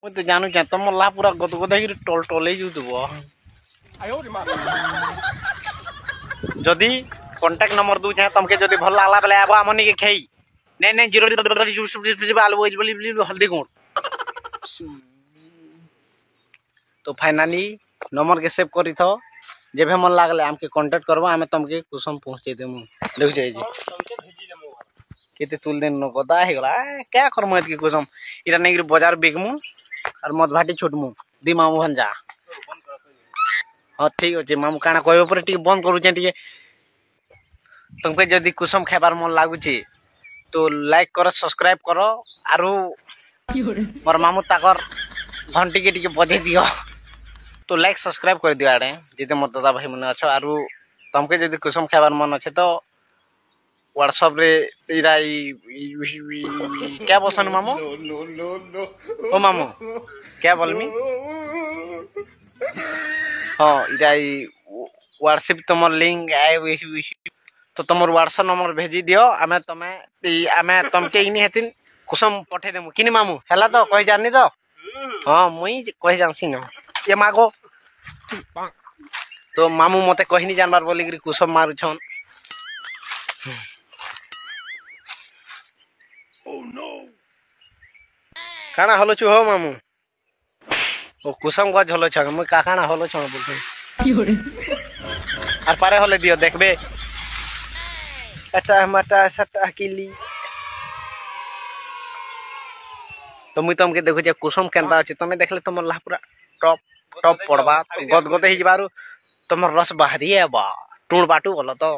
ମୁଁ ତ ଜାଣୁଛେ ତମ ଲା ପୁରା ଗଦ ଗଦ ହେଇକି ଟଳେଇ ଯାଉଥିବ ଯଦି କଣ୍ଟାକ୍ଟ ନମ୍ବର ଦଉଛେ ତମକେ ଯଦି ଭଲ ଲାଗଲା ବେଲେ ଆବ ଆମ ନିକେ ଖେଇ ନାଇଁ ନାଇଁ 0 ଆଲୁ ହଳଦୀ ଗୁଣ୍ଡ तो फाइनाली नंबर के सेव करी थो जेबे मन लागले हमके कांटेक्ट करबो आमे तमके कुसुम पहुंचे देमु देख जाय जी केते तुल दिन न गदा हे गला क्या करमु एत के कुसुम इरा नेगिर बाजार बिकमु और मद भाटी छोटमु दी मामू भंजा हां ठीक अछि मामू काना कहबो पर टी बंद करू जे टी तुमके जदी कुसुम खाबार मन लागु छी तो लाइक करो सब्सक्राइब करो आरो मोर मामू ताकर घंटी के टी बजे दियो तो लाइक सब्सक्राइब कर दियो आड़े जिते मोर दादा भाई मन अच्छा आरो तुमके जदी कुसुम खाबार मन अच्छे तो व्हाट्सएप रे इरा क्या बोलसन मामू ओ मामू क्या बोलमी हां इरा व्हाट्सएप तुमर लिंक आए तो तुमर व्हाट्सएप नंबर भेजी दियो आमे तुमके इनी हेतिन कुसुम पठे देमु किनी मामू हला तो कहि जानि तो हां मुई कहि जानसी न ये मागो तो मामू मते कहिनी जानबार बोली कि कुसुम मारू छन ओ नो काना हलो छु हो मामू ओ कुसुम गज हलो छ मुई का काना हलो छ बोलते आर पारे हले दियो देखबे अटा मटा सटा किली तो मुई तुमके देखु जे कुसुम केनता अछि तमे देखले तुम ला पूरा टॉप पड़वा गद गद ही जबारु तुम रस बाहरी है बा टूण बाटू बोलो तो